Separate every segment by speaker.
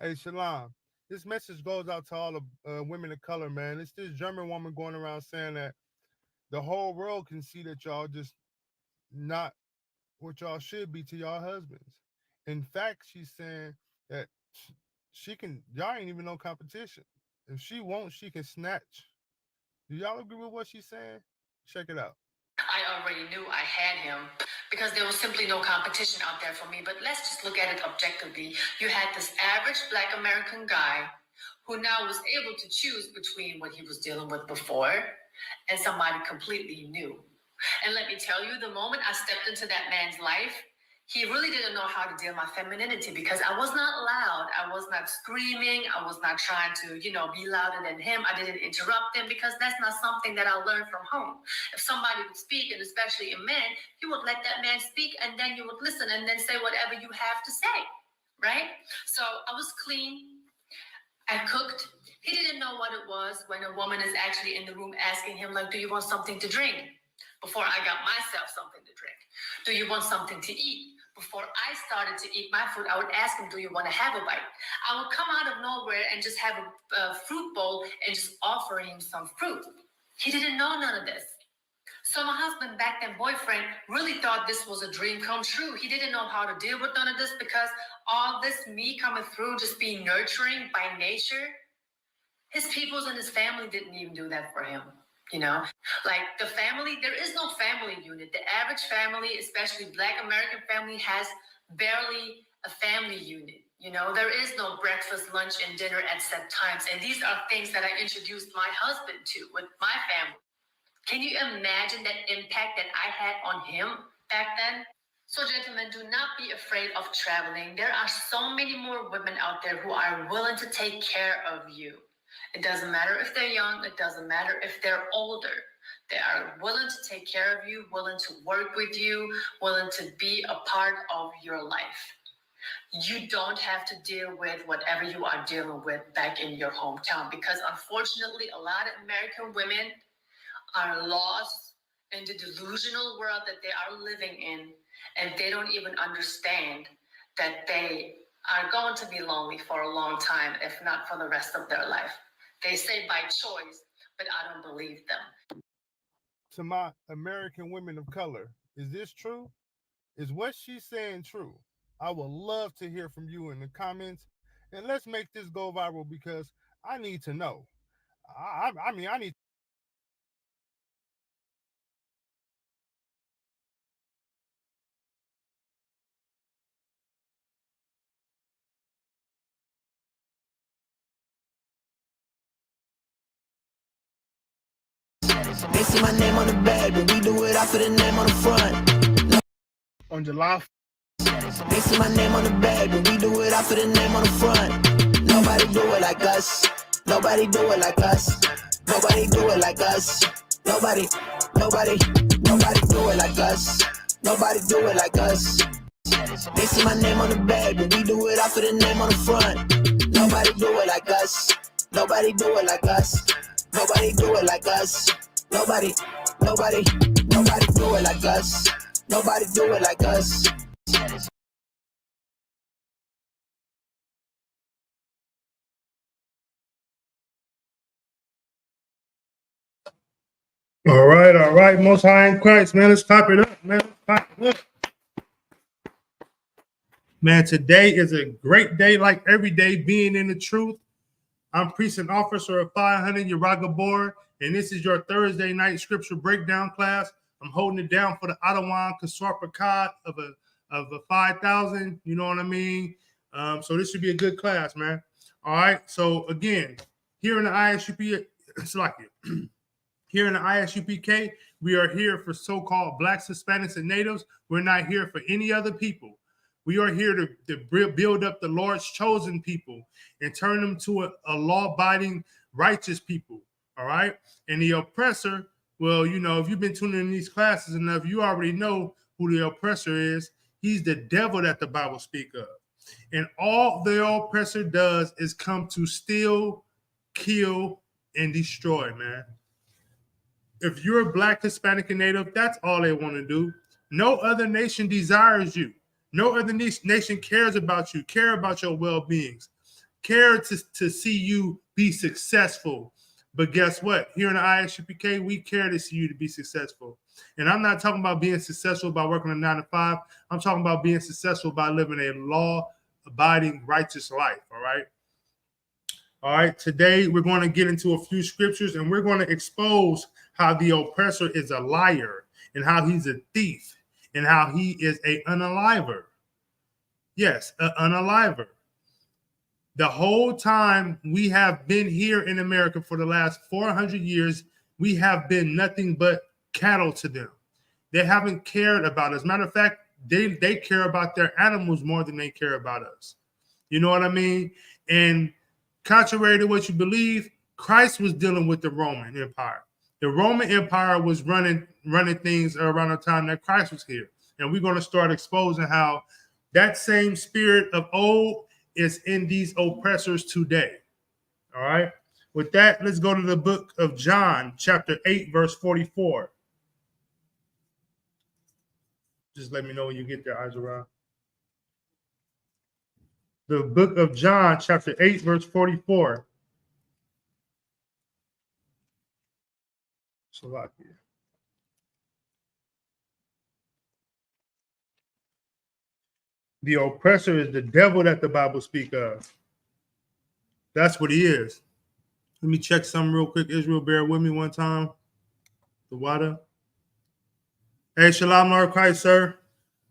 Speaker 1: Hey, Shalom. This message goes out to all the women of color, man. It's this German woman going around saying that the whole world can see that y'all just not what y'all should be to y'all husbands. In fact, she's saying that she can, y'all ain't even no competition. If she wants, she can snatch. Do y'all agree with what she's saying? Check it out.
Speaker 2: I already knew I had him because there was simply no competition out there for me. But let's just look at it objectively. You had this average Black American guy who now was able to choose between what he was dealing with before and somebody completely new. And let me tell you, the moment I stepped into that man's life, he really didn't know how to deal with my femininity because I was not loud. I was not screaming. I was not trying to, be louder than him. I didn't interrupt him because that's not something that I learned from home. If somebody would speak, and especially a man, you would let that man speak and then you would listen and then say whatever you have to say, right? So I was clean. I cooked. He didn't know what it was when a woman is actually in the room asking him, like, do you want something to drink? Before I got myself something to drink. Do you want something to eat? Before I started to eat my food, I would ask him, do you want to have a bite? I would come out of nowhere and just have a fruit bowl and just offer him some fruit. He didn't know none of this. So my husband, back then boyfriend, really thought this was a dream come true. He didn't know how to deal with none of this because all this me coming through, just being nurturing by nature, his peoples and his family didn't even do that for him. Like the family, there is no family unit. The average family, especially Black American family, has barely a family unit. There is no breakfast, lunch, and dinner at set times. And these are things that I introduced my husband to with my family. Can you imagine that impact that I had on him back then? So, gentlemen, do not be afraid of traveling. There are so many more women out there who are willing to take care of you. It doesn't matter if they're young. It doesn't matter if they're older. They are willing to take care of you, willing to work with you, willing to be a part of your life. You don't have to deal with whatever you are dealing with back in your hometown because, unfortunately, a lot of American women are lost in the delusional world that they are living in, and they don't even understand that they are going to be lonely for a long time, if not for the rest of their life. They say by choice, but I don't believe them.
Speaker 1: To my American women of color, is this true? Is what she's saying true? I would love to hear from you in the comments, and let's make this go viral because I need to know. I mean, I need.
Speaker 3: They see my name on the bag, but we do it off of the name on the front.
Speaker 1: On July.
Speaker 3: They see my name on the bag, but we do it off of the name on the front. Nobody do it like us. Nobody do it like us. Nobody do it like us. Nobody do it like us. Nobody do it like us. They see my name on the bag, but we do it off of the name on the front. Nobody do it like us. Nobody do it like us. Nobody do it like us. Nobody do it like us. Nobody do it like us.
Speaker 1: All right. Most High in Christ, man. Let's pop it up, man. Man, today is a great day, like every day, being in the truth. I'm Precinct Officer of 500, Uraga Board, and this is your Thursday night scripture breakdown class. I'm holding it down for the Adawan Kaswar of a 5,000. You know what I mean? So this should be a good class, man. All right. So again, here in the ISUP, it's like it. Here in the ISUPK, we are here for so-called Blacks, Hispanics, and Natives. We're not here for any other people. We are here to build up the Lord's chosen people and turn them to a law-abiding, righteous people, all right? And the oppressor, well, if you've been tuning in these classes enough, you already know who the oppressor is. He's the devil that the Bible speaks of. And all the oppressor does is come to steal, kill, and destroy, man. If you're a Black, Hispanic, and Native, that's all they want to do. No other nation desires you. No other nation cares about you, care about your well-beings, care to see you be successful. But guess what? Here in the ISUPK, we care to see you to be successful. And I'm not talking about being successful by working a 9 to 5. I'm talking about being successful by living a law-abiding, righteous life, all right? All right, today we're going to get into a few scriptures, and we're going to expose how the oppressor is a liar and how he's a thief and how he is an unaliver. Yes, an unaliver. The whole time we have been here in America for the last 400 years, we have been nothing but cattle to them. They haven't cared about us. Matter of fact, they care about their animals more than they care about us. You know what I mean? And contrary to what you believe, Christ was dealing with the Roman Empire. The Roman Empire was running things around the time that Christ was here. And we're going to start exposing how that same spirit of old is in these oppressors today. All right. With that, let's go to the book of John, chapter 8, verse 44. Just let me know when you get there, Azariah. The book of John, chapter 8, verse 44. Salakia. The oppressor is the devil that the Bible speaks of. That's what he is. Let me check something real quick. Israel, bear with me one time. The water. Hey, Shalom Lord Christ, sir.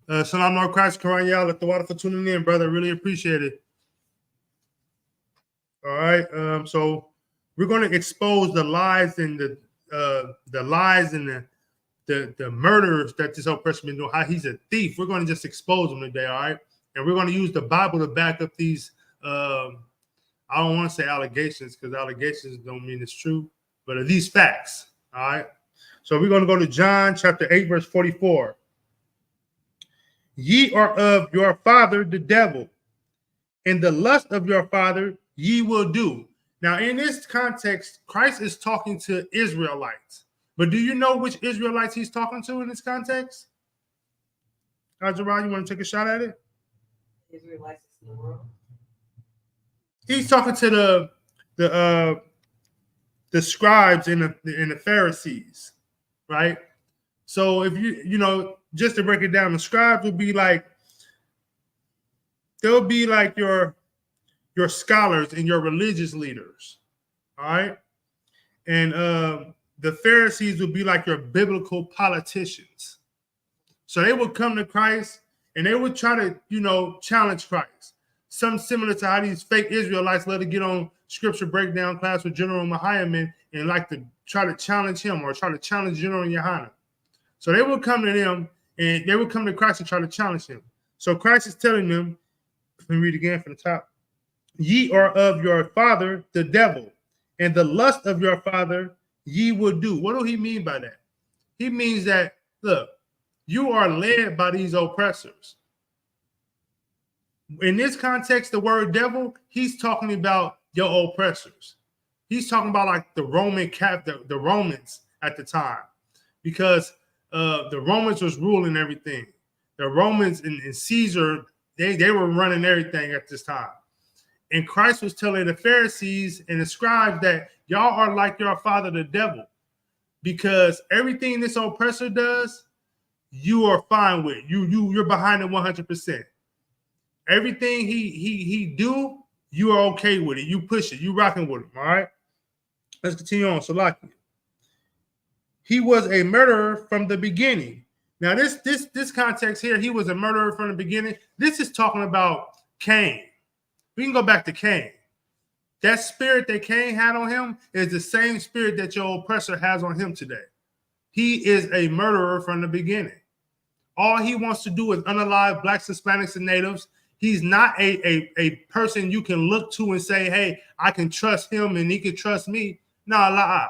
Speaker 1: Shalom Lord Christ, Quran Yal, the water for tuning in, brother. Really appreciate it. All right. So we're going to expose the lies and the lies and the murders that this oppressor been doing, how he's a thief. We're going to just expose him today, all right? And we're going to use the Bible to back up these, I don't want to say allegations because allegations don't mean it's true, but these facts, all right? So we're going to go to John chapter 8, verse 44. Ye are of your father, the devil, and the lust of your father ye will do. Now, in this context, Christ is talking to Israelites. But do you know which Israelites he's talking to in this context? Azariah, you want to take a shot at it?
Speaker 4: Israelites in the world.
Speaker 1: He's talking to the scribes and the Pharisees, right? So if you know, just to break it down, the scribes will be like, they'll be like your scholars and your religious leaders, all right? And the Pharisees would be like your biblical politicians. So they would come to Christ and they would try to, you know, challenge Christ. Something similar to how these fake Israelites love to get on scripture breakdown class with General Mahayaman and like to try to challenge him or try to challenge General Yohanan. So they would come to them and they would come to Christ and try to challenge him. So Christ is telling them, let me read again from the top. Ye are of your father, the devil, and the lust of your father ye will do. What do he mean by that? He means that, look, you are led by these oppressors. In this context, the word devil, he's talking about your oppressors. He's talking about like the Romans at the time, because the Romans was ruling everything. The Romans and Caesar, they were running everything at this time. And Christ was telling the Pharisees and the scribes that y'all are like your father, the devil, because everything this oppressor does, you are fine with. You're behind it 100%. Everything he do, you are okay with it. You push it. You rocking with him. All right. Let's continue on. Salaki. He was a murderer from the beginning. Now this context here, he was a murderer from the beginning. This is talking about Cain. We can go back to Cain. That spirit that Cain had on him is the same spirit that your oppressor has on him today. He is a murderer from the beginning. All he wants to do is unalive blacks, Hispanics, and natives. He's not a person you can look to and say, hey, I can trust him and he can trust me. Nah.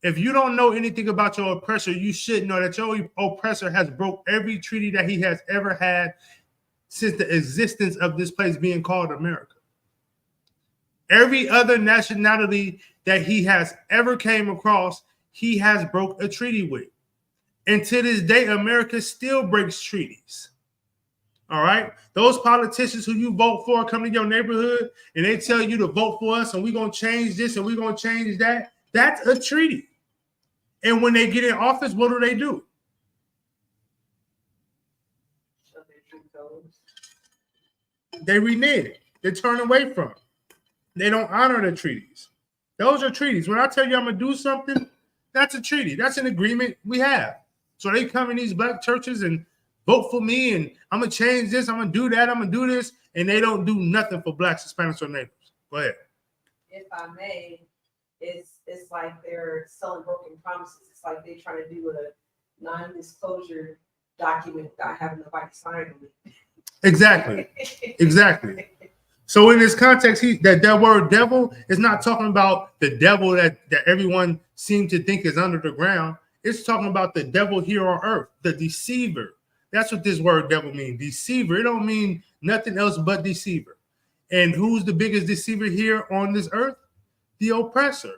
Speaker 1: If you don't know anything about your oppressor, you should know that your oppressor has broke every treaty that he has ever had since the existence of this place being called America. Every other nationality that he has ever came across, he has broke a treaty with. And to this day, America still breaks treaties. All right. Those politicians who you vote for come to your neighborhood and they tell you to vote for us and we're going to change this and we're going to change that. That's a treaty. And when they get in office, what do?
Speaker 4: Show their true colors.
Speaker 1: They renege it. They turn away from it. They don't honor the treaties. Those are treaties. When I tell you I'm going to do something, that's a treaty. That's an agreement we have. So they come in these black churches and vote for me, and I'm going to change this, I'm going to do that, I'm going to do this, and they don't do nothing for blacks, Hispanics, or neighbors. Go ahead.
Speaker 4: If I may, it's like they're selling broken promises. It's like they're trying to do a non-disclosure document without having nobody sign on it.
Speaker 1: Exactly. Exactly. So in this context, that word devil is not talking about the devil that everyone seems to think is under the ground. It's talking about the devil here on earth, the deceiver. That's what this word devil means, deceiver. It don't mean nothing else but deceiver. And who's the biggest deceiver here on this earth? The oppressor.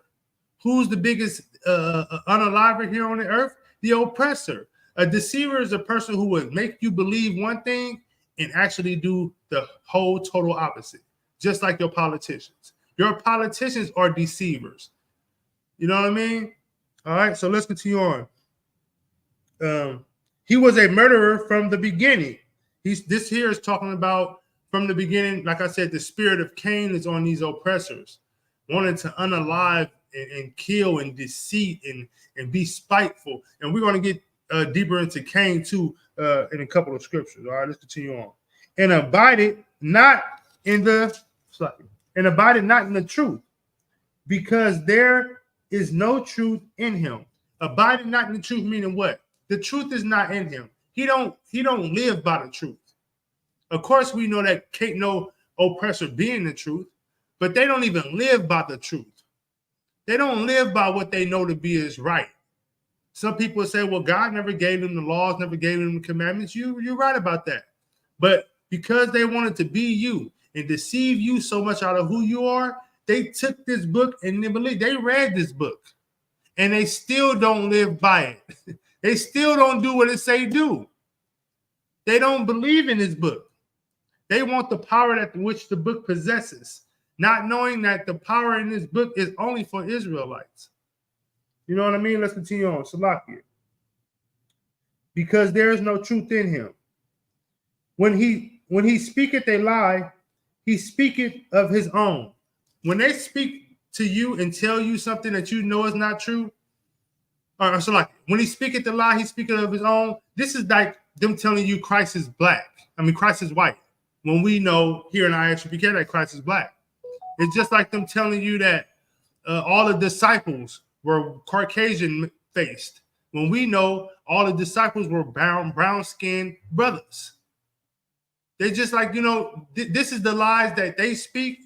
Speaker 1: Who's the biggest unaliver here on the earth? The oppressor. A deceiver is a person who would make you believe one thing and actually do the whole total opposite, just like your politicians. Your politicians are deceivers. You know what I mean? All right, so let's continue on. He was a murderer from the beginning. This here is talking about from the beginning. Like I said, the spirit of Cain is on these oppressors, wanting to unalive and kill and deceit and be spiteful. And we're going to get deeper into Cain too in a couple of scriptures. All right, let's continue on. And abided not in the truth, because there is no truth in him. Abiding not in the truth, meaning what? The truth is not in him. He don't live by the truth. Of course, we know that can't no oppressor be in the truth, but they don't even live by the truth. They don't live by what they know to be is right. Some people say, well, God never gave them the laws, never gave them the commandments. You're right about that. But because they wanted to be you and deceive you so much out of who you are, they took this book and they read this book and they still don't live by it. They still don't do what it say do. They don't believe in this book. They want the power that which the book possesses, not knowing that the power in this book is only for Israelites. You know what I mean? Let's continue on. Salakia. Because there is no truth in him. When he speaketh a lie, he speaketh of his own. When they speak to you and tell you something that you know is not true, so like when he speaketh a lie, he speaketh of his own. This is like them telling you Christ is black. I mean, Christ is white. When we know here in ISUPK that Christ is black. It's just like them telling you that all the disciples were Caucasian faced. When we know all the disciples were brown-skinned brothers. They just like, this is the lies that they speak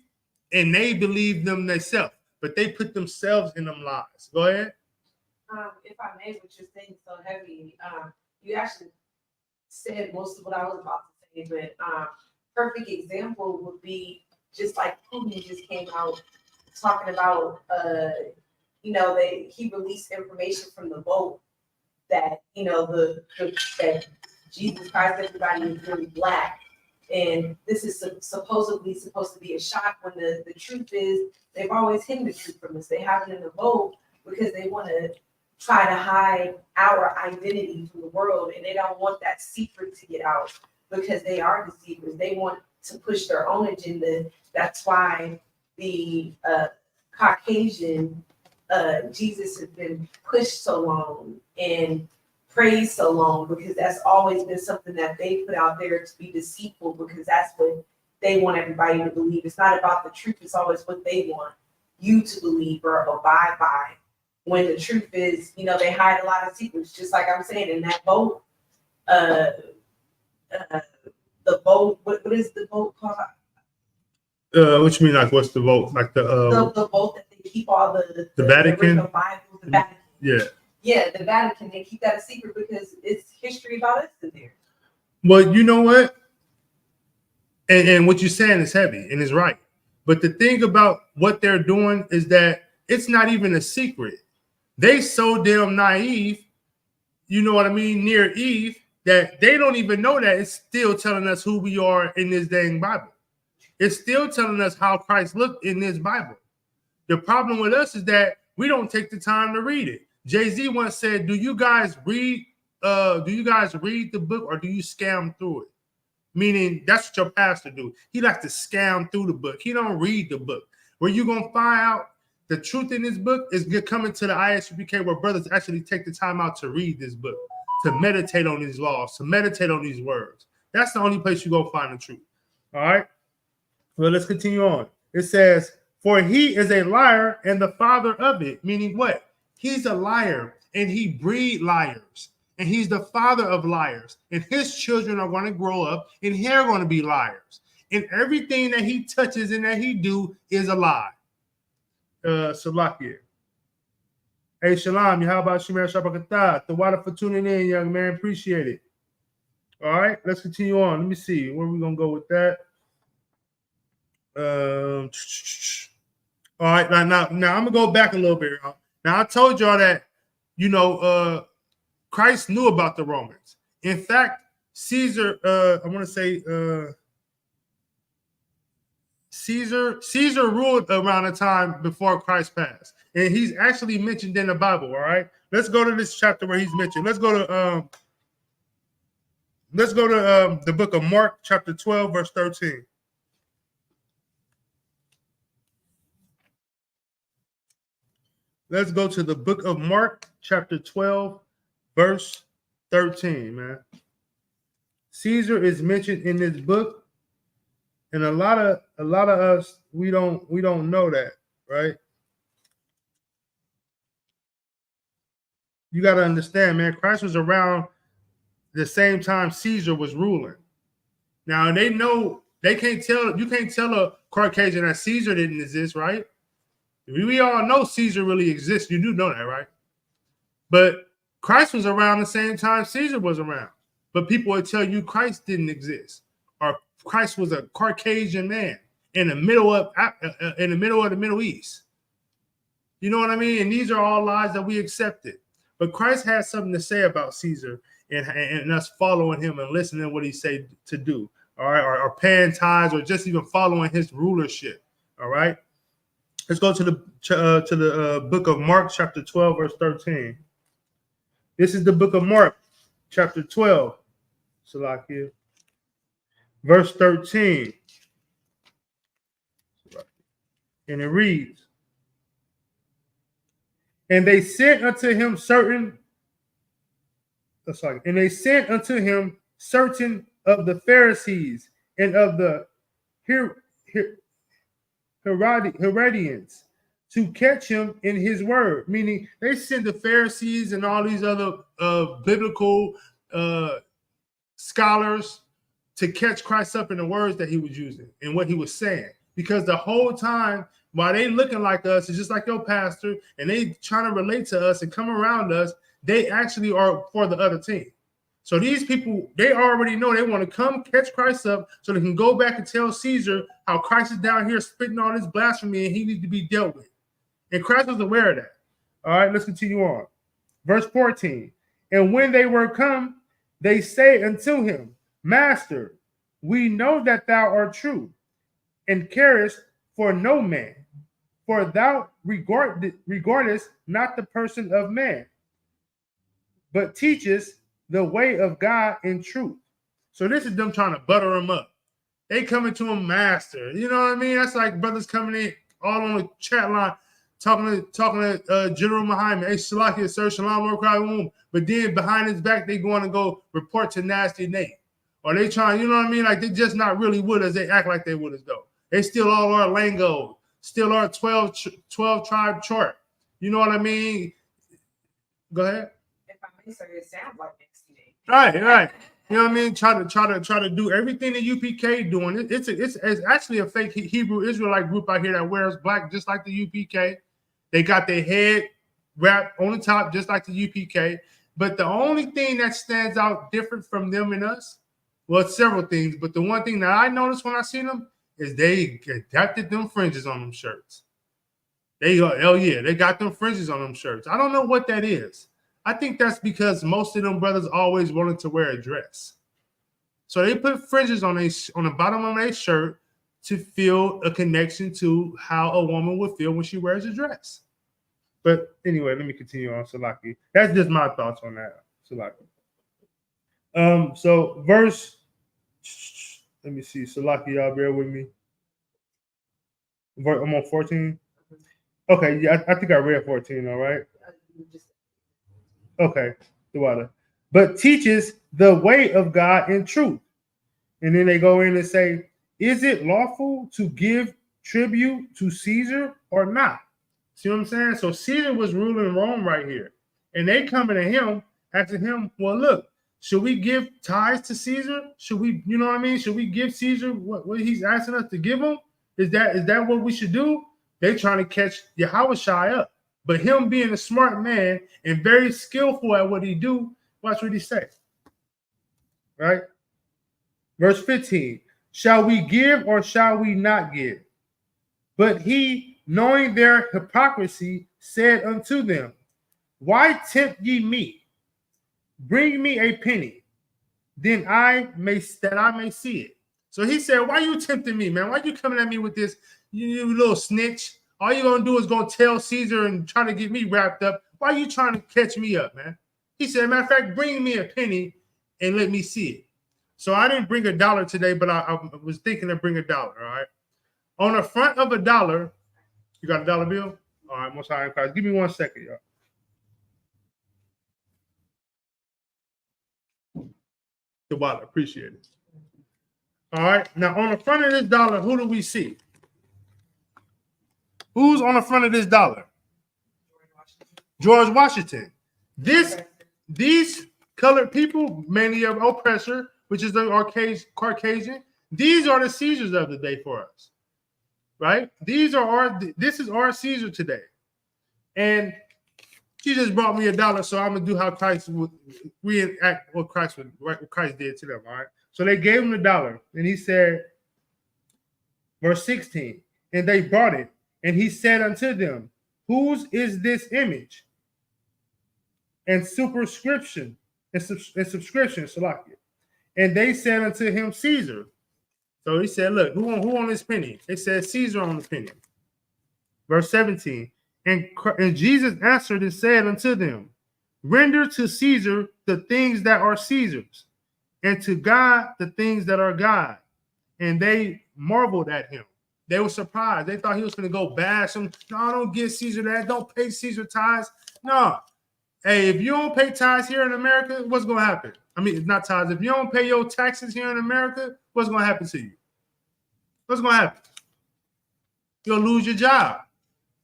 Speaker 1: and they believe them themselves, but they put themselves in them lies. Go ahead.
Speaker 4: If I may, what you're saying so heavy, you actually said most of what I was about to say, but perfect example would be just like Putin just came out talking about, he released information from the vote that, that Jesus Christ, everybody is really black. And this is supposedly supposed to be a shock when the truth is they've always hidden the truth from us. They have it in the vote because they want to try to hide our identity from the world, and they don't want that secret to get out because they are deceivers. They want to push their own agenda. That's why the Caucasian Jesus has been pushed so long and praised so long, because that's always been something that they put out there to be deceitful, because that's what they want everybody to believe. It's not about the truth. It's always what they want you to believe or abide by. When the truth is, they hide a lot of secrets, just like I'm saying in that vote. The vote, what is the vote called?
Speaker 1: What you mean, like what's the vote? Like the
Speaker 4: vote that they keep all the
Speaker 1: Vatican?
Speaker 4: Bibles, the Vatican.
Speaker 1: Yeah.
Speaker 4: Yeah, the Vatican, they keep that a secret because it's history about us in there.
Speaker 1: Well, you know what? And what you're saying is heavy and is right. But the thing about what they're doing is that it's not even a secret. They so damn naive, you know what I mean, near Eve, that they don't even know that it's still telling us who we are in this dang Bible. It's still telling us how Christ looked in this Bible. The problem with us is that we don't take the time to read it. Jay-Z once said, do you guys read the book or do you scam through it? Meaning that's what your pastor do. He likes to scam through the book. He don't read the book. Where you're going to find out the truth in this book is coming to the ISUPK where brothers actually take the time out to read this book, to meditate on these laws, to meditate on these words. That's the only place you're going to find the truth. All right? Well, let's continue on. It says, for he is a liar and the father of it. Meaning what? He's a liar and he breed liars. And he's the father of liars. And his children are going to grow up and they're going to be liars. And everything that he touches and that he do is a lie. Salakia. Hey, Shalom. How about Shemer Shabakatah? The water for tuning in, young man. Appreciate it. All right, let's continue on. Let me see. Where are we going to go with that? All right, now I'm going to go back a little bit. Now, I told y'all that, Christ knew about the Romans. In fact, Caesar ruled around the time before Christ passed. And he's actually mentioned in the Bible, all right? Let's go to this chapter where he's mentioned. Let's go to the book of Mark, chapter 12, verse 13. Let's go to the book of Mark, chapter 12, verse 13, man. Caesar is mentioned in this book, and a lot of us we don't know that, right? You got to understand, man. Christ was around the same time Caesar was ruling. Now they know you can't tell a Caucasian that Caesar didn't exist, right? We all know Caesar really exists. You do know that, right? But Christ was around the same time Caesar was around. But people would tell you Christ didn't exist, or Christ was a Caucasian man in the middle of the Middle East. You know what I mean? And these are all lies that we accepted. But Christ had something to say about Caesar and us following him and listening to what he said to do. All right, or paying tithes, or just even following his rulership. All right. Let's go to the book of Mark, chapter 12, verse 13. This is the book of Mark, chapter 12, Salakia, verse 13. And it reads, and they sent unto him certain of the Pharisees and of the Herodians to catch him in his word. Meaning they sent the Pharisees and all these other biblical scholars to catch Christ up in the words that he was using and what he was saying. Because the whole time, while they looking like us, it's just like your pastor, and they trying to relate to us and come around us, they actually are for the other team. So these people, they already know they want to come catch Christ up so they can go back and tell Caesar how Christ is down here spitting all this blasphemy and he needs to be dealt with. And Christ was aware of that. All right, let's continue on. Verse 14. And when they were come, they say unto him, Master, we know that thou art true and carest for no man, for thou regardest not the person of man, but teachest the way of God in truth. So this is them trying to butter him up. They coming to him, Master. You know what I mean? That's like brothers coming in all on the chat line, talking to General Muhammad. Hey, Salakia, sir, shalom, but then behind his back, they going to go report to Nasty Nate. Or they trying, you know what I mean? Like they just not really with us. They act like they with us though. They still all our lingo, still our 12 tribe chart. You know what I mean? Go ahead.
Speaker 4: If I may, sir, it sounds like next to me.
Speaker 1: Right. You know what I mean? Try to do everything the UPK doing. It's actually a fake Hebrew Israelite group out here that wears black just like the UPK. They got their head wrapped on the top just like the UPK. But the only thing that stands out different from them and us, well, it's several things. But the one thing that I noticed when I seen them is they adapted them fringes on them shirts. They got them fringes on them shirts. I don't know what that is. I think that's because most of them brothers always wanted to wear a dress. So they put fringes on the bottom of their shirt to feel a connection to how a woman would feel when she wears a dress. But anyway, let me continue on, Salaki. That's just my thoughts on that, Salaki. So verse, let me see, Salaki, y'all bear with me. I'm on 14. Okay, yeah, I think I read 14, all right? Okay, the water. But teaches the way of God in truth. And then they go in and say, is it lawful to give tribute to Caesar or not? See what I'm saying? So Caesar was ruling Rome right here. And they coming to him, asking him, well, look, should we give tithes to Caesar? Should we, you know what I mean? Should we give Caesar what he's asking us to give him? Is that what we should do? They trying to catch Yahushua up. But him being a smart man and very skillful at what he do, watch what he say. Right? Verse 15. Shall we give or shall we not give? But he, knowing their hypocrisy, said unto them, why tempt ye me? Bring me a penny, then I may see it. So he said, why you tempting me, man? Why you coming at me with this, you little snitch? All you gonna do is go tell Caesar and try to get me wrapped up. Why you trying to catch me up, man? He said, matter of fact, bring me a penny and let me see it. So I didn't bring $1 today, but I was thinking to bring $1, all right? On the front of $1, you got a $1 bill? All right, most high in Christ. Give me 1 second, y'all. The wallet, appreciate it. All right, now on the front of this $1, who do we see? Who's on the front of this $1? George Washington. These colored people, many of oppressor, which is the Caucasian, these are the Caesars of the day for us, right? This is our Caesar today. And she just brought me $1, so I'm gonna do how Christ would reenact what Christ did to them. All right. So they gave him $1, and he said, verse 16, and they brought it, and he said unto them, whose is this image? And superscription, Salakia. And they said unto him, Caesar. So he said, look, who on this penny? They said, Caesar on the penny. Verse 17. And Jesus answered and said unto them, render to Caesar the things that are Caesar's, and to God the things that are God. And they marveled at him. They were surprised. They thought he was going to go bash him. No, don't give Caesar that. Don't pay Caesar tithes. No. Hey, if you don't pay tithes here in America, what's going to happen? I mean, it's not tithes. If you don't pay your taxes here in America, what's going to happen to you? What's going to happen? You'll lose your job.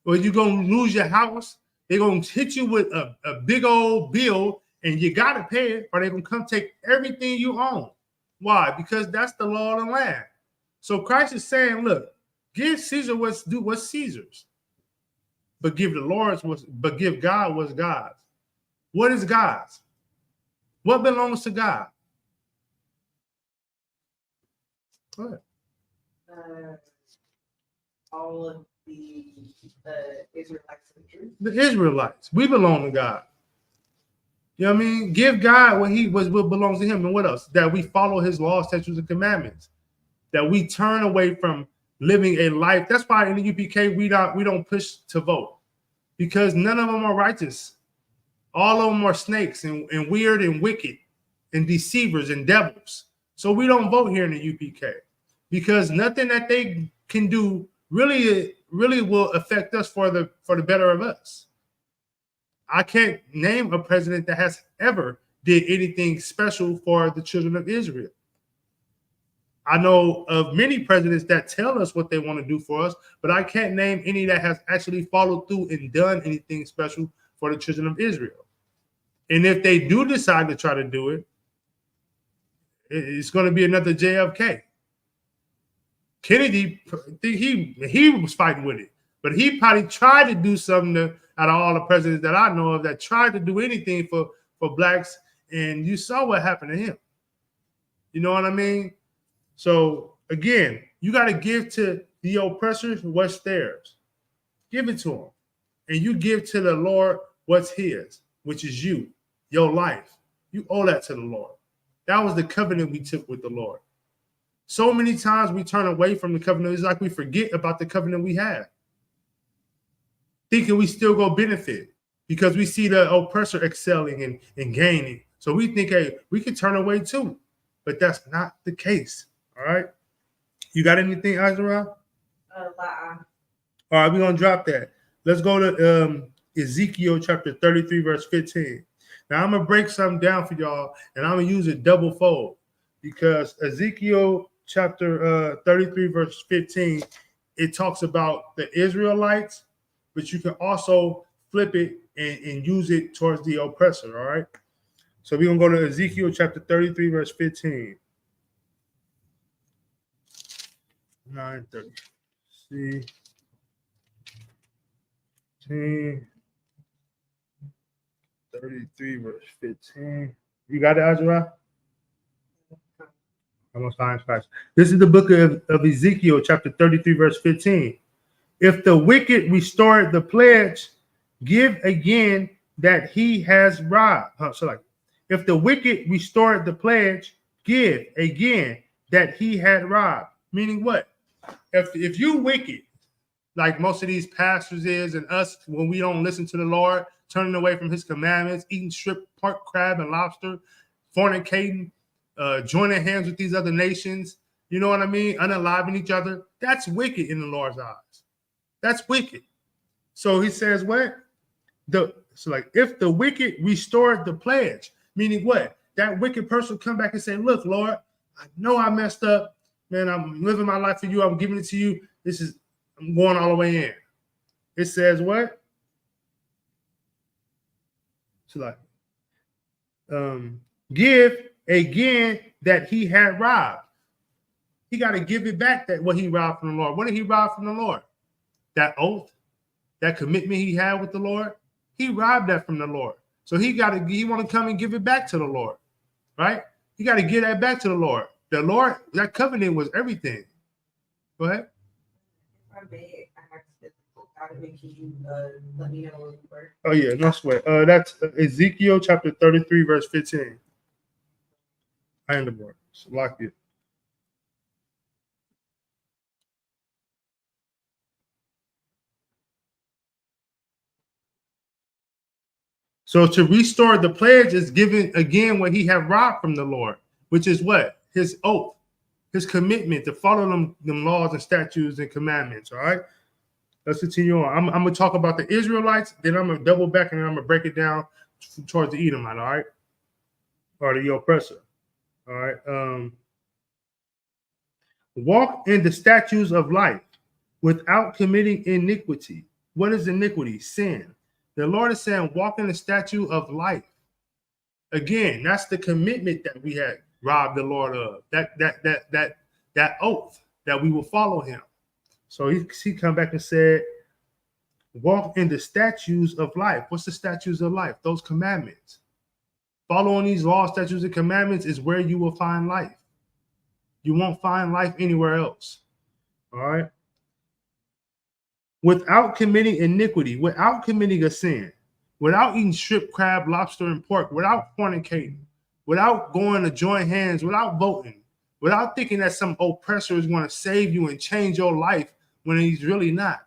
Speaker 1: Or you're going to lose your house. They're going to hit you with a big old bill, and you got to pay it, or they're going to come take everything you own. Why? Because that's the law of the land. So Christ is saying, look, give Caesar what's Caesar's, but give God what's God's. What is God's? What belongs to God? Go ahead.
Speaker 4: All of the Israelites of the truth.
Speaker 1: The Israelites. We belong to God. You know what I mean? Give God what belongs to him. And what else? That we follow his laws, statutes, and commandments. That we turn away from living a life. That's why in the UPK we don't push to vote. Because none of them are righteous. All of them are snakes and weird and wicked and deceivers and devils. So we don't vote here in the UPK. Because nothing that they can do really will affect us for the better of us. I can't name a president that has ever did anything special for the children of Israel. I know of many presidents that tell us what they want to do for us, but I can't name any that has actually followed through and done anything special for the children of Israel. And if they do decide to try to do it, it's going to be another JFK. Kennedy, he was fighting with it, but he probably tried to do something out of all the presidents that I know of that tried to do anything for blacks, and you saw what happened to him. You know what I mean? So again, you got to give to the oppressors what's theirs. Give it to them, and you give to the Lord what's his. which is you, your life. You owe that to the Lord. That was the covenant we took with the Lord. So many times we turn away from the covenant. It's like we forget about the covenant we have, thinking we still go benefit because we see the oppressor excelling and gaining. So we think, hey, we can turn away too. But that's not the case. All right. You got anything, Azra? All right, we're going to drop that. Let's go to Ezekiel chapter 33, verse 15. Now, I'm going to break something down for y'all, and I'm going to use it double fold because Ezekiel chapter 33, verse 15, it talks about the Israelites, but you can also flip it and use it towards the oppressor, all right? So we're going to go to Ezekiel chapter 33, verse 15. 9:30. See. 10. 33, verse 15. You got it, Azra? Almost fine. This is the book of Ezekiel, chapter 33, verse 15. If the wicked restored the pledge, give again that he has robbed. If the wicked restored the pledge, give again that he had robbed. Meaning what? If you wicked, like most of these pastors is and us, when we don't listen to the Lord, turning away from his commandments, eating shrimp, pork, crab, and lobster, fornicating, joining hands with these other nations, you know what I mean? Unaliving each other. That's wicked in the Lord's eyes. That's wicked. So he says what? If the wicked restored the pledge, meaning what? That wicked person come back and say, look, Lord, I know I messed up. Man, I'm living my life for you. I'm giving it to you. I'm going all the way in. It says what? Give again that he had robbed. He got to give it back, that what he robbed from the Lord. What did he rob from the Lord? That oath, that commitment he had with the Lord. He robbed that from the Lord. So he want to come and give it back to the Lord, right? He got to give that back to the Lord. The Lord, that covenant was everything. Go ahead.
Speaker 4: Let me know where we were.
Speaker 1: Oh yeah, no sweat. That's Ezekiel chapter 33, verse 15. I am the board. So lock it. So to restore the pledge is giving again what he had robbed from the Lord, which is what? His oath, his commitment to follow them laws and statutes and commandments. All right. Let's continue on. I'm going to talk about the Israelites, then I'm going to double back and I'm going to break it down towards the Edomite, all right? Or the oppressor, all right? Walk in the statutes of life without committing iniquity. What is iniquity? Sin. The Lord is saying, walk in the statute of life. Again, that's the commitment that we had robbed the Lord of. That oath that we will follow him. So he come back and said, walk in the statutes of life. What's the statutes of life? Those commandments. Following these laws, statutes, and commandments is where you will find life. You won't find life anywhere else. All right. Without committing iniquity, without committing a sin, without eating shrimp, crab, lobster, and pork, without fornicating, without going to join hands, without voting, without thinking that some oppressor is going to save you and change your life when he's really not.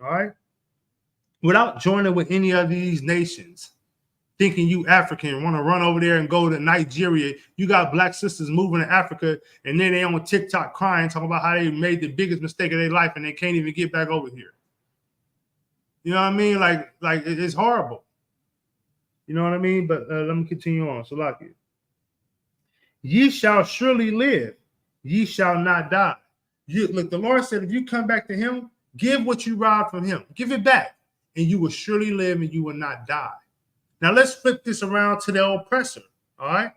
Speaker 1: All right. Without joining with any of these nations, thinking you African, want to run over there and go to Nigeria. You got black sisters moving to Africa, and then they on TikTok crying, talking about how they made the biggest mistake of their life and they can't even get back over here. You know what I mean? Like it's horrible. You know what I mean? But let me continue on. So like it. Ye shall surely live. Ye shall not die. Look, the Lord said, if you come back to him, give what you robbed from him. Give it back, and you will surely live and you will not die. Now let's flip this around to the oppressor. All right.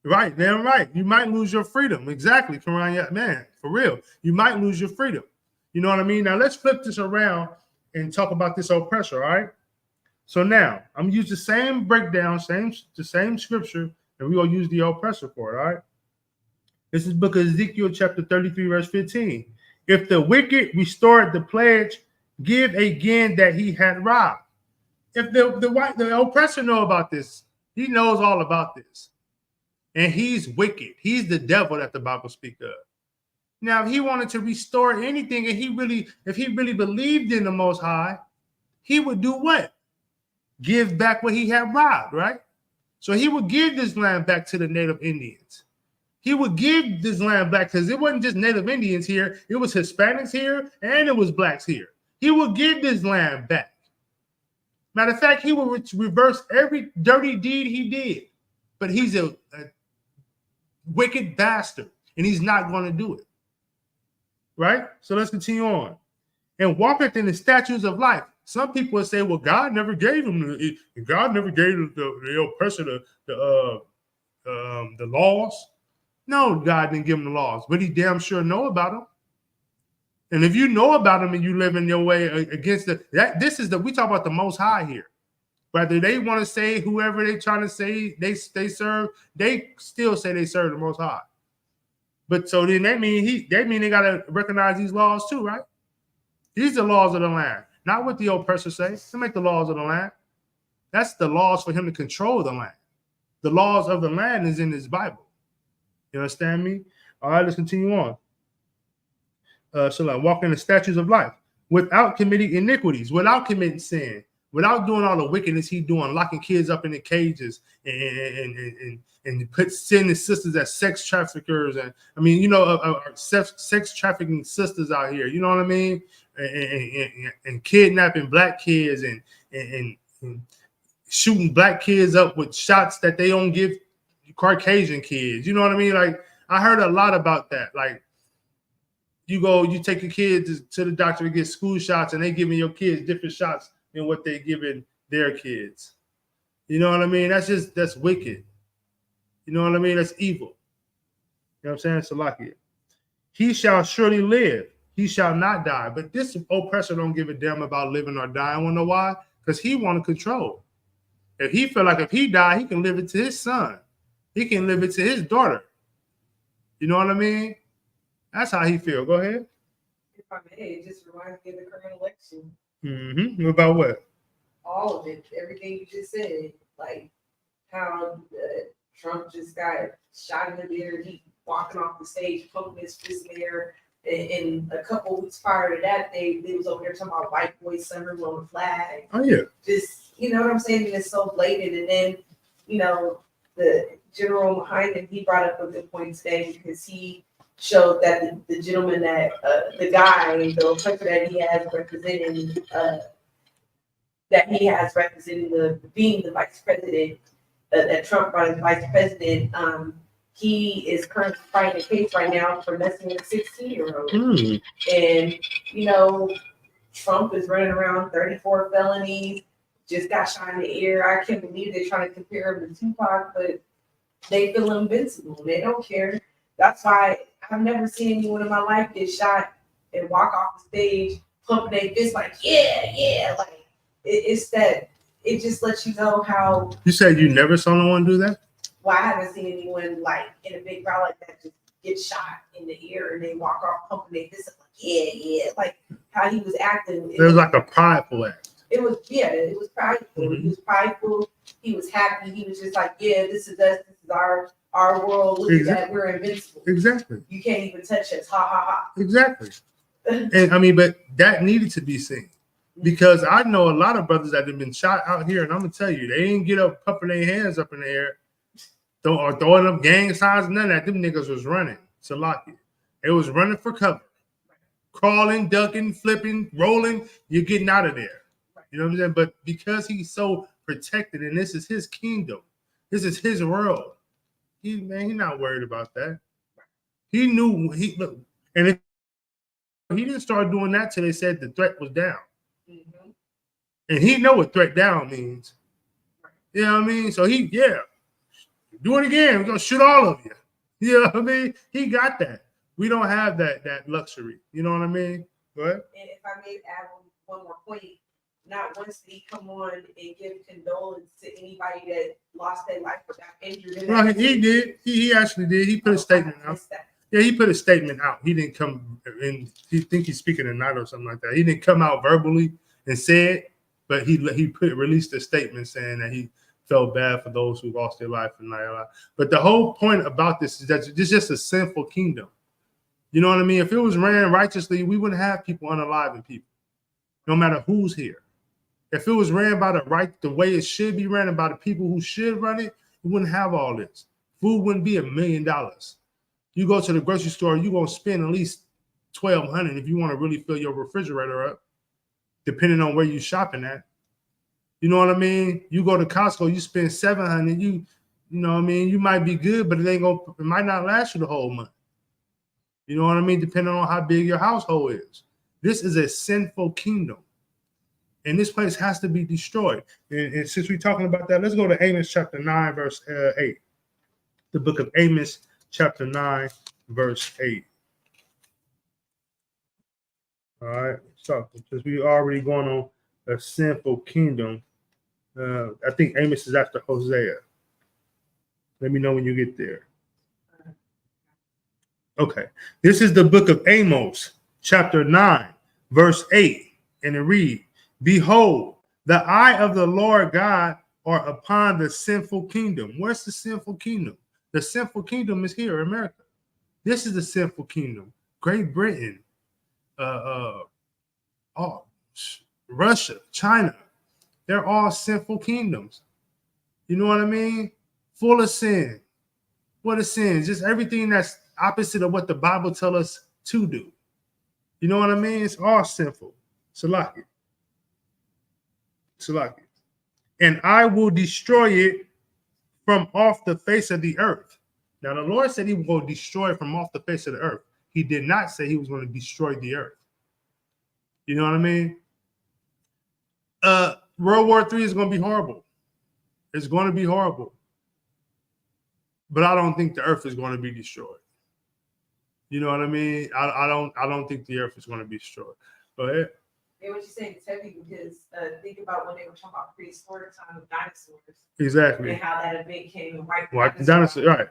Speaker 1: Right, damn right. You might lose your freedom. Exactly, Karan, man, for real. You might lose your freedom. You know what I mean? Now let's flip this around and talk about this oppressor. All right. So now I'm gonna use the same breakdown, the same scripture, and we're gonna use the oppressor for it. All right. This is book of Ezekiel, chapter 33, verse 15. If the wicked restored the pledge, give again that he had robbed. If the oppressor know about this, he knows all about this. And he's wicked. He's the devil that the Bible speaks of. Now, if he wanted to restore anything, and if he really believed in the Most High, he would do what? Give back what he had robbed, right? So he would give this land back to the Native Indians. He would give this land back because it wasn't just Native Indians here. It was Hispanics here and it was blacks here. He would give this land back. Matter of fact, he will reverse every dirty deed he did. But he's a wicked bastard, and he's not going to do it. Right? So let's continue on. And walketh in the statutes of life. Some people would say, well, God never gave him the oppressor the laws. No, God didn't give him the laws, but he damn sure know about them. And if you know about them and you live in your way against we talk about the Most High here. Whether they want to say whoever they trying to say they serve, they still say they serve the Most High. But so then that mean they gotta recognize these laws too, right? These are the laws of the land, not what the oppressor say. To make the laws of the land. That's the laws for him to control the land. The laws of the land is in his Bible. You understand me? All right, let's continue on. So like walk in the statutes of life without committing iniquities, without committing sin, without doing all the wickedness he doing, locking kids up in the cages and put sending sisters as sex traffickers. And I mean, sex trafficking sisters out here, you know what I mean? And kidnapping black kids and shooting black kids up with shots that they don't give Caucasian kids. You know what I mean? Like, I heard a lot about that. Like, you take your kids to the doctor to get school shots, and they giving your kids different shots than what they giving their kids. You know what I mean? That's wicked. You know what I mean? That's evil. You know what I'm saying? So like it. He shall surely live. He shall not die. But this oppressor don't give a damn about living or dying. Want to know why? Because he want to control. If he feel like if he die, he can live it to his son. He can live it to his daughter. You know what I mean? That's how he feel. Go ahead.
Speaker 4: If I may, it just reminds me of the current election.
Speaker 1: Mm-hmm. About what?
Speaker 4: All of it, everything you just said, like how Trump just got shot in the air, he walking off the stage, pumping his fist in the air. And a couple weeks prior to that, they was over there talking about white boys summer on the flag.
Speaker 1: Oh yeah.
Speaker 4: Just, you know what I'm saying? It's so blatant. And then, the general behind him, he brought up a good point today because he showed that the gentleman that the oppressor that he has representing being the vice president, that Trump brought as vice president, he is currently fighting a case right now for messing with a 16-year-old. And Trump is running around 34 felonies, just got shot in the air. I can't believe they're trying to compare him to Tupac, but they feel invincible. They don't care. That's why I've never seen anyone in my life get shot and walk off the stage, pumping their fist like, yeah. Like, it's that, it just lets you know how. You
Speaker 1: said you never saw no one do that?
Speaker 4: Well, I haven't seen anyone like in a big crowd like that just get shot in the air and they walk off pumping their fist like, yeah. Like how he was acting.
Speaker 1: It was like a prideful act.
Speaker 4: It was prideful. Mm-hmm. He was prideful. He was happy. He was just like, yeah, this is us. This is our world. Look at that. We're invincible.
Speaker 1: Exactly.
Speaker 4: You can't even touch us. Ha, ha, ha.
Speaker 1: Exactly. And I mean, but that needed to be seen. Because I know a lot of brothers that have been shot out here, and I'm going to tell you, they didn't get up pumping their hands up in the air or throwing up gang signs, none of that. Them niggas was running. Salaki. They was running for cover. Crawling, ducking, flipping, rolling, you're getting out of there. You know what I'm saying? But because he's so protected and this is his kingdom, this is his world, he's not worried about that. He knew, and if he didn't start doing that till they said the threat was down. Mm-hmm. And he know what threat down means. You know what I mean? So do it again. We're going to shoot all of you. You know what I mean? He got that. We don't have that luxury. You know what I mean? Go ahead.
Speaker 4: And if I may add one more point, not once did he come on and give condolence to anybody that lost their life or got injured.
Speaker 1: Well, he did. He actually did. He put a statement out. Yeah, he put a statement out. He didn't come and he think he's speaking tonight or something like that. He didn't come out verbally and say it, but he released a statement saying that he felt bad for those who lost their life and like. But the whole point about this is that it's just a sinful kingdom. You know what I mean? If it was ran righteously, we wouldn't have people unaliving people, no matter who's here. If it was ran by the way it should be ran, and by the people who should run it, we wouldn't have all this. Food wouldn't be $1 million. You go to the grocery store, you're gonna spend at least $1,200 if you want to really fill your refrigerator up, depending on where you're shopping at. You know what I mean? You go to Costco, you spend $700. You know what I mean? You might be good, but it might not last you the whole month. You know what I mean? Depending on how big your household is. This is a sinful kingdom. And this place has to be destroyed. And since we're talking about that, let's go to Amos chapter 9, verse 8. The book of Amos chapter 9, verse 8. All right. So, since we already going on a sinful kingdom, I think Amos is after Hosea. Let me know when you get there. Okay. This is the book of Amos, chapter 9, verse 8. And it reads, behold, the eye of the Lord God are upon the sinful kingdom. Where's the sinful kingdom? The sinful kingdom is here, America. This is the sinful kingdom. Great Britain, Russia, China. They're all sinful kingdoms. You know what I mean? Full of sin. What is sin? Just everything that's opposite of what the Bible tells us to do. You know what I mean? It's all sinful. Salaki. And I will destroy it from off the face of the earth. Now, the Lord said he was going to destroy it from off the face of the earth. He did not say he was going to destroy the earth. You know what I mean? World War III is going to be horrible. It's going to be horrible. But I don't think the earth is going to be destroyed. You know what I mean? I don't think the earth is going to be destroyed. Go ahead.
Speaker 4: Yeah, what you're saying is heavy because think about when they were talking about prehistoric time of dinosaurs.
Speaker 1: Exactly.
Speaker 4: And how that event came and
Speaker 1: wiped the dinosaurs. Right.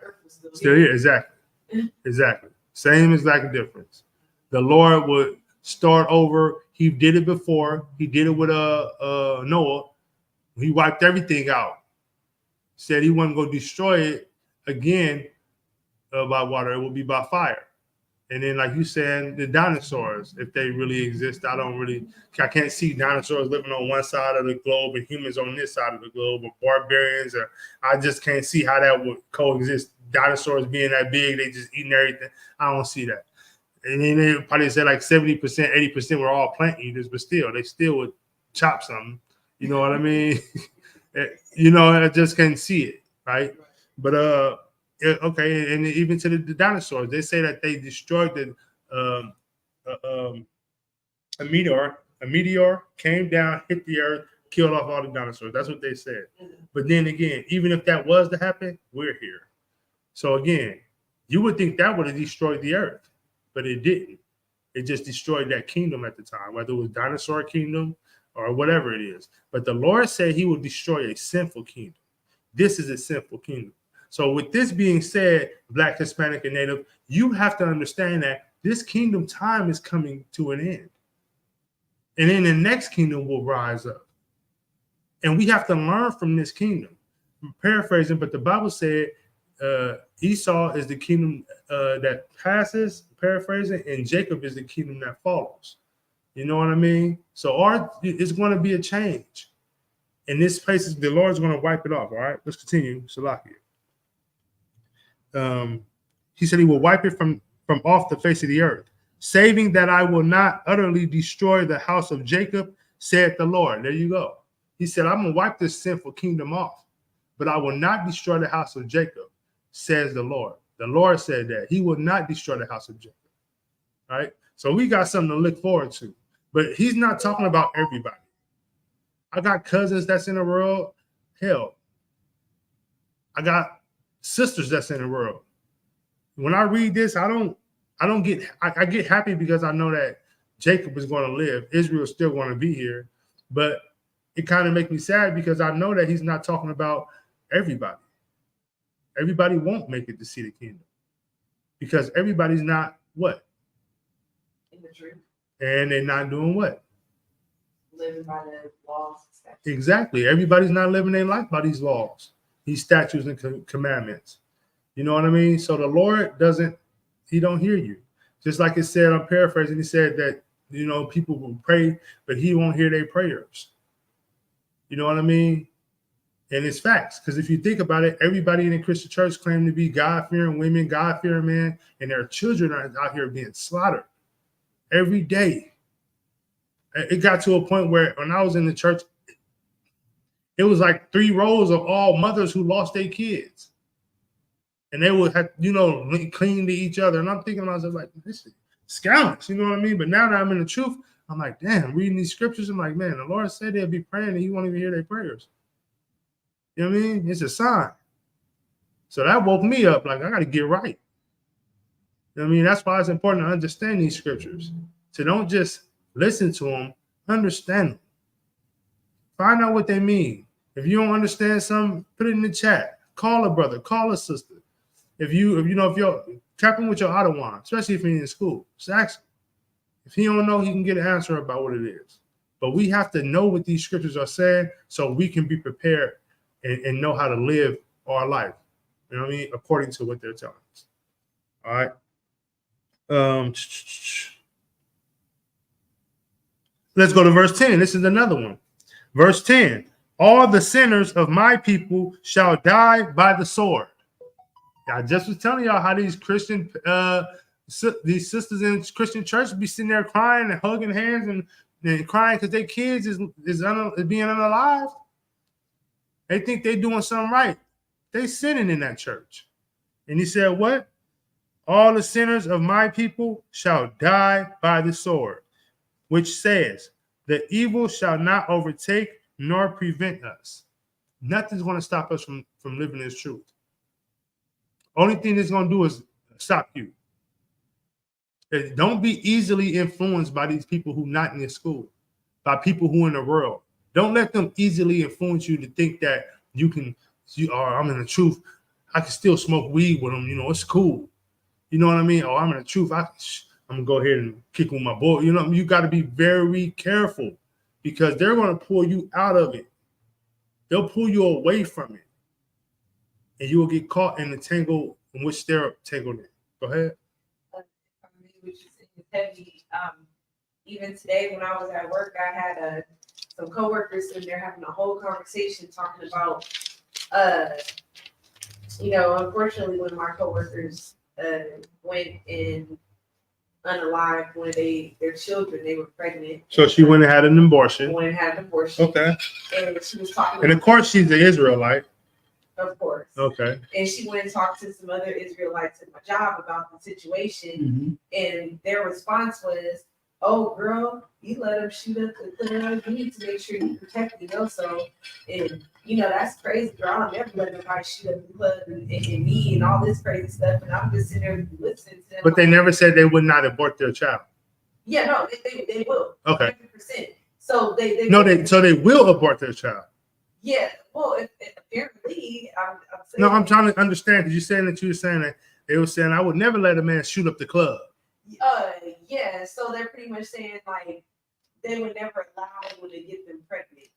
Speaker 1: Still here. Exactly. Exactly. Same exact difference. The Lord would start over. He did it before. He did it with Noah. He wiped everything out. Said he wasn't going to destroy it again by water. It will be by fire. And then, like you said, the dinosaurs, if they really exist, I can't see dinosaurs living on one side of the globe and humans on this side of the globe, or barbarians, or I just can't see how that would coexist. Dinosaurs being that big, they just eating everything. I don't see that. And then they probably said like 70%, 80% were all plant eaters, but still, they still would chop something. You know what I mean? I just can't see it, right? But okay, and even to the dinosaurs, they say that they destroyed a meteor came down, hit the earth, killed off all the dinosaurs. That's what they said. But then again, even if that was to happen, we're here. So again, you would think that would have destroyed the earth, but it didn't. It just destroyed that kingdom at the time, whether it was dinosaur kingdom or whatever it is. But the Lord said he would destroy a sinful kingdom. This is a sinful kingdom. So with this being said, Black, Hispanic, and Native, you have to understand that this kingdom time is coming to an end. And then the next kingdom will rise up. And we have to learn from this kingdom. I'm paraphrasing, but the Bible said Esau is the kingdom that passes, paraphrasing, and Jacob is the kingdom that follows. You know what I mean? So it's going to be a change. In this place, the Lord's going to wipe it off. All right, let's continue. Salakia. He said he will wipe it from off the face of the earth, saving that I will not utterly destroy the house of Jacob, said the Lord. There you go. He said, I'm going to wipe this sinful kingdom off, but I will not destroy the house of Jacob, says the Lord. The Lord said that he will not destroy the house of Jacob. All right. So we got something to look forward to, but he's not talking about everybody. I got cousins that's in the world. Hell, I got sisters that's in the world. When I read this, I get happy because I know that Jacob is going to live. Israel is still going to be here, but it kind of makes me sad because I know that he's not talking about everybody. Everybody won't make it to see the kingdom. Because everybody's not what?
Speaker 4: In the truth,
Speaker 1: And they're not doing what?
Speaker 4: living by the laws and stuff.
Speaker 1: Exactly. Everybody's not living their life by these laws, these statutes and commandments. You know what I mean? So the Lord he don't hear you. Just like it said, I'm paraphrasing, he said that, you know, people will pray, but he won't hear their prayers. You know what I mean? And it's facts. Because if you think about it, everybody in the Christian church claim to be God-fearing women, God-fearing men, and their children are out here being slaughtered every day. It got to a point where when I was in the church, it was like 3 rows of all mothers who lost their kids. And they would have, you know, cling to each other. And I'm thinking to myself, like, this is scandalous, you know what I mean? But now that I'm in the truth, I'm like, damn, reading these scriptures, I'm like, man, the Lord said they'll be praying and he won't even hear their prayers. You know what I mean? It's a sign. So that woke me up, like, I got to get right. You know what I mean? That's why it's important to understand these scriptures. So don't just listen to them, understand them. Find out what they mean. If you don't understand something, put it in the chat. Call a brother, call a sister. If you're tapping with your Ottawa, especially if you're in school, just ask him. If he don't know, he can get an answer about what it is. But we have to know what these scriptures are saying so we can be prepared and know how to live our life. You know what I mean? According to what they're telling us. All right. Let's go to verse 10. This is another one. Verse 10. All the sinners of my people shall die by the sword. I just was telling y'all how these Christian these sisters in Christian church be sitting there crying and hugging hands and crying because their kids is being unalive. They think they're doing something right. They sinning in that church. And he said, what? All the sinners of my people shall die by the sword, which says, the evil shall not overtake nor prevent us. Nothing's going to stop us from living this truth. Only thing that's going to do is stop you. Don't be easily influenced by these people who not in your school, by people who in the world. Don't let them easily influence you to think that I'm in the truth. I can still smoke weed with them. You know, it's cool. You know what I mean? Oh, I'm in the truth. I'm going to go ahead and kick with my boy. You know, you got to be very careful because they're going to pull you out of it. They'll pull you away from it. And you will get caught in the tangle in which they're tangled in. Go ahead.
Speaker 4: Which is heavy. Even today when I was at work, I had some coworkers and they're having a whole conversation talking about, unfortunately when my coworkers went in unalive when their children, they were pregnant.
Speaker 1: So she went and had an abortion. Okay.
Speaker 4: And she was talking.
Speaker 1: And of course she's an Israelite.
Speaker 4: Of course.
Speaker 1: Okay.
Speaker 4: And she went and talked to some other Israelites at my job about the situation. And their response was, oh, girl, you let them shoot up the club. You need to make sure you protect yourself. And, that's crazy, girl. I'll never let nobody shoot up the club and me and all this crazy stuff. And I'm just sitting there listening to them.
Speaker 1: But they never said they would not abort their child.
Speaker 4: Yeah, no, they will.
Speaker 1: Okay.
Speaker 4: 100%. So they
Speaker 1: will abort their child.
Speaker 4: Yeah, well, apparently, I'm saying.
Speaker 1: No, I'm trying to understand because you were saying that they were saying I would never let a man shoot up the club.
Speaker 4: Yeah. So they're pretty much saying like they would never allow anyone to get them pregnant.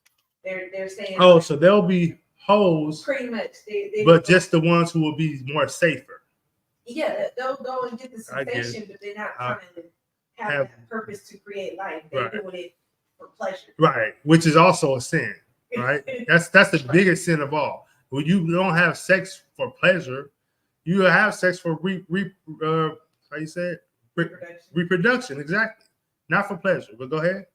Speaker 4: They're saying.
Speaker 1: Oh, so they'll be hoes.
Speaker 4: Pretty much.
Speaker 1: But just the ones who will be more safer.
Speaker 4: Yeah, they'll go and get the sensation, but they're not trying to have that purpose to create life. They're doing it for pleasure.
Speaker 1: Right, which is also a sin. Right, that's the biggest sin of all. When you don't have sex for pleasure, you have sex for reproduction. Exactly, not for pleasure. But go ahead.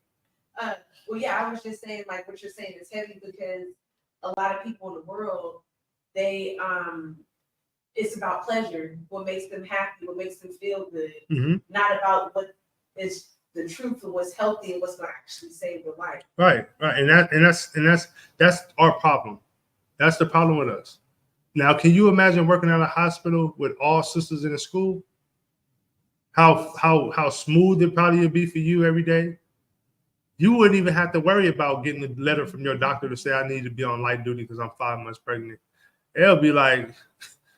Speaker 4: Well, yeah, I was just saying, like what you're saying is heavy because a lot of people in the world, they it's about pleasure, what makes them happy, what makes them feel good, not about what is the truth of what's healthy and what's going to actually save your life.
Speaker 1: Right, and that's our problem. That's the problem with us. Now, can you imagine working at a hospital with all sisters in a school? How smooth it probably would be for you every day. You wouldn't even have to worry about getting a letter from your doctor to say I need to be on light duty because I'm 5 months pregnant. They'll be like,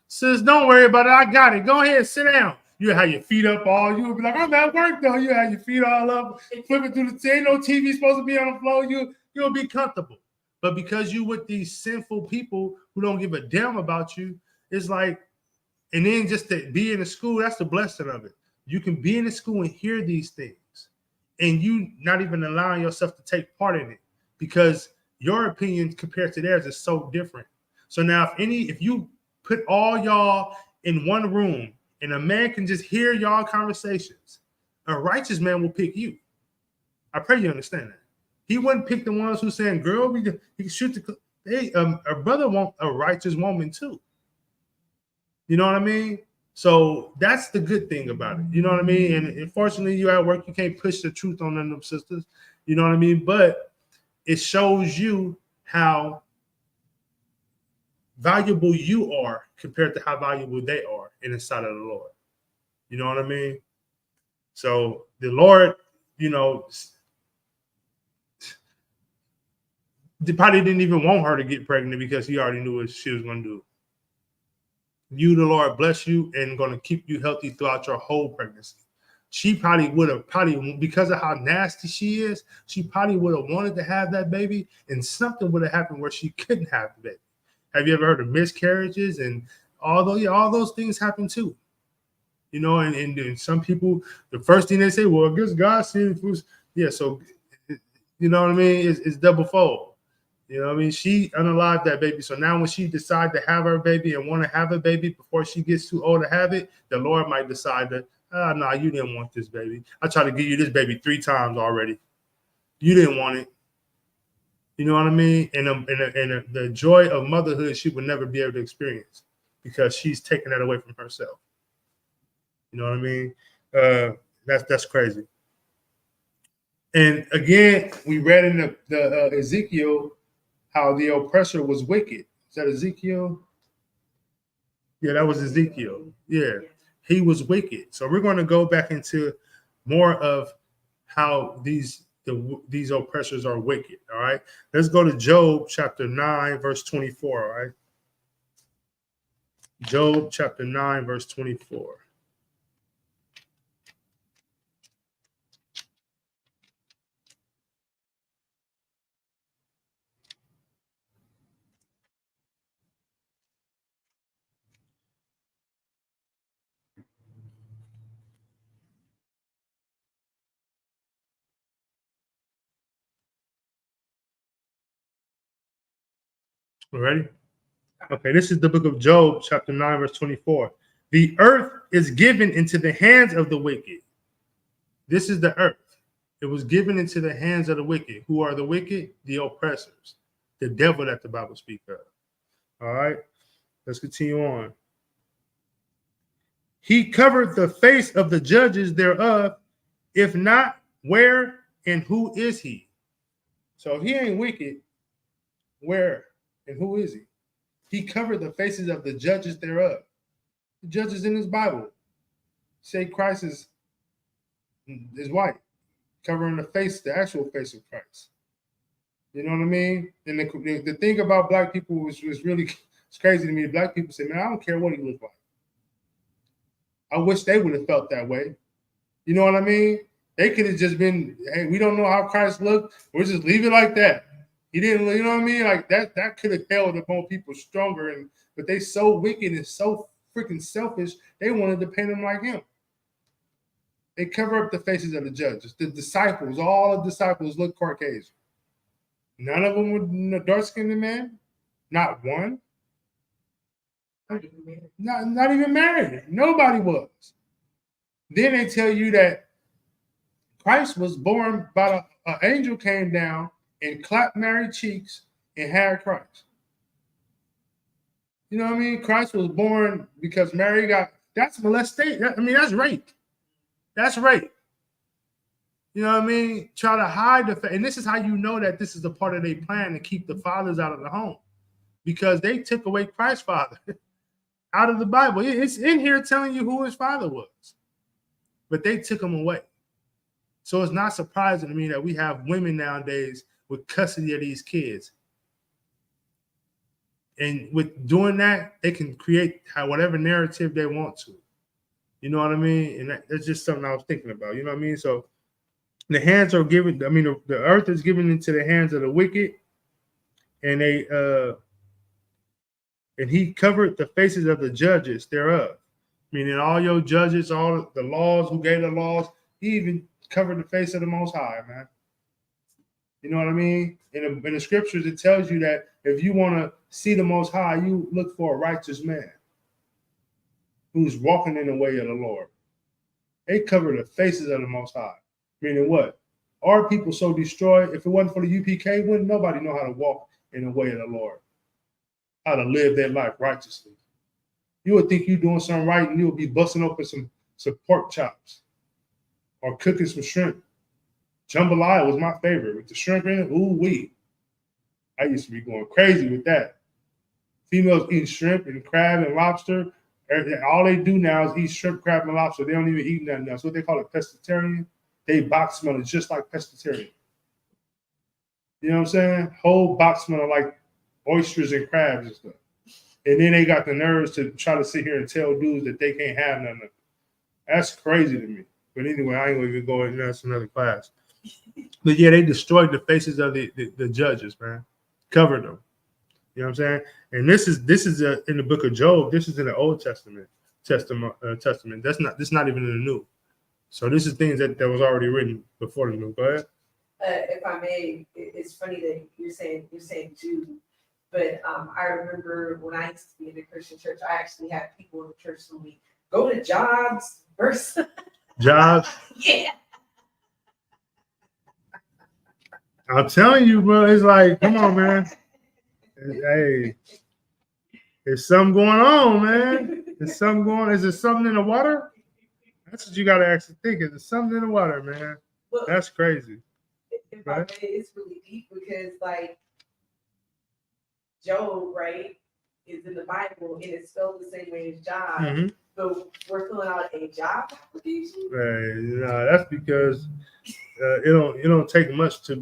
Speaker 1: sis, don't worry about it. I got it. Go ahead, sit down. You have your feet up all. You would be like, I'm at work though. You have your feet all up, flipping through the ain't no TV supposed to be on the floor. You'll be comfortable. But because you with these sinful people who don't give a damn about you, it's like, and then just to be in the school, that's the blessing of it. You can be in the school and hear these things, and you not even allowing yourself to take part in it because your opinion compared to theirs is so different. So now if you put all y'all in one room and a man can just hear y'all conversations, a righteous man will pick you. I pray you understand that. He wouldn't pick the ones who saying, girl, he can shoot the, hey, a brother want a righteous woman too. You know what I mean? So that's the good thing about it. You know what I mean? And unfortunately, you at work, you can't push the truth on them sisters. You know what I mean? But it shows you how valuable you are compared to how valuable they are in the sight of the Lord. You know what I mean? So the Lord, you know, they probably didn't even want her to get pregnant because he already knew what she was going to do. You, the Lord, bless you and going to keep you healthy throughout your whole pregnancy. She probably would have, because of how nasty she is, she probably would have wanted to have that baby, and something would have happened where she couldn't have the baby. Have you ever heard of miscarriages? And all those things happen too. You know, and some people, the first thing they say, well, I guess God said it was, yeah, so, you know what I mean? It's double fold. You know what I mean? She unalived that baby. So now when she decides to have her baby and want to have a baby before she gets too old to have it, the Lord might decide that, no, you didn't want this baby. I tried to give you this baby 3 times already. You didn't want it. You know what I mean? And the joy of motherhood she would never be able to experience because she's taking that away from herself. You know what I mean? That's crazy. And again, we read in the Ezekiel how the oppressor was wicked. Is that Ezekiel? Yeah, that was Ezekiel. Yeah, he was wicked. So we're going to go back into more of how these oppressors are wicked. All right. Let's go to Job chapter 9, verse 24. All right. Job chapter 9, verse 24. Ready? Okay, this is the book of Job, chapter 9, verse 24. The earth is given into the hands of the wicked. This is the earth. It was given into the hands of the wicked. Who are the wicked? The oppressors. The devil that the Bible speaks of. All right, let's continue on. He covered the face of the judges thereof. If not, where and who is he? So if he ain't wicked, where and who is he? He covered the faces of the judges thereof. The judges in his Bible say Christ is white, covering the face, the actual face of Christ. You know what I mean? And the thing about black people was really it's crazy to me. Black people say, man, I don't care what he looks like. I wish they would have felt that way. You know what I mean? They could have just been, hey, we don't know how Christ looked. We'll just leave it like that. He didn't, you know what I mean? Like that could have held upon people stronger. But they so wicked and so freaking selfish, they wanted to paint him like him. They cover up the faces of the judges. The disciples, all the disciples look Caucasian. None of them were dark-skinned man. Not one. Not even married. Nobody was. Then they tell you that Christ was born by an angel came down and clapped Mary's cheeks and had Christ. You know what I mean? Christ was born because Mary that's molestation. That's rape. That's rape. You know what I mean? Try to hide the fact. And this is how you know that this is a part of their plan to keep the fathers out of the home. Because they took away Christ's father out of the Bible. It's in here telling you who his father was. But they took him away. So it's not surprising to me that we have women nowadays with custody of these kids. And with doing that, they can create whatever narrative they want to. You know what I mean? And that's just something I was thinking about. You know what I mean? So the hands are given. I mean, the earth is given into the hands of the wicked, and and he covered the faces of the judges thereof. Meaning all your judges, all the laws, who gave the laws, he even covered the face of the Most High, man. You know what I mean? In the scriptures, it tells you that if you want to see the Most High, you look for a righteous man who's walking in the way of the Lord. They cover the faces of the Most High. Meaning what? Our people so destroyed, if it wasn't for the UPK, wouldn't nobody know how to walk in the way of the Lord, how to live their life righteously. You would think you're doing something right and you would be busting open some pork chops or cooking some shrimp. Jambalaya was my favorite. With the shrimp in it, ooh wee. I used to be going crazy with that. Females eating shrimp and crab and lobster. All they do now is eat shrimp, crab, and lobster. They don't even eat nothing else. What they call it, pescatarian. They box smelling just like pescatarian. You know what I'm saying? Whole box smelling like oysters and crabs and stuff. And then they got the nerves to try to sit here and tell dudes that they can't have none of it. That's crazy to me. But anyway, I ain't gonna even go into that's another class. But yeah, they destroyed the faces of the judges, man. Covered them. You know what I'm saying? And this is in the book of Job. This is in the Old Testament. Testament. This not even in the New. So this is things that was already written before the New. Go ahead.
Speaker 4: If I may, it's funny that you're saying Jude, but I remember when I used to be in the Christian church, I actually had people in the church tell me, go to Jobs verse.
Speaker 1: Jobs.
Speaker 4: Yeah.
Speaker 1: I'm telling you, bro. It's like, come on, man. Hey, there's something going on, man. There's something going on. Is there something in the water? That's what you got to actually think. Is there something in the water, man?
Speaker 4: Well,
Speaker 1: that's crazy.
Speaker 4: If I may, it's really deep because, like, Job, right, is in the Bible and it's spelled the same way as job.
Speaker 1: Mm-hmm.
Speaker 4: So we're filling out a job application.
Speaker 1: Right. That's because it don't take much to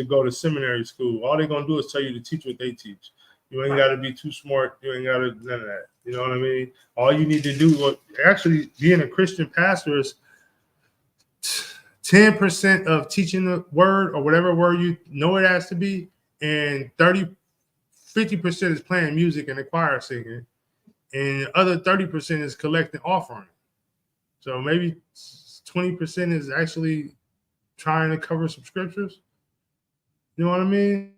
Speaker 1: go to seminary school. All they're gonna do is tell you to teach what they teach. You ain't got to be too smart. You ain't got to none of that. You know what I mean? All you need to do, actually, being a Christian pastor is 10% of teaching the word or whatever word you know it has to be, and 50% is playing music and the choir singing, and the other 30% is collecting offering. So maybe 20% is actually trying to cover some scriptures. You know what I mean?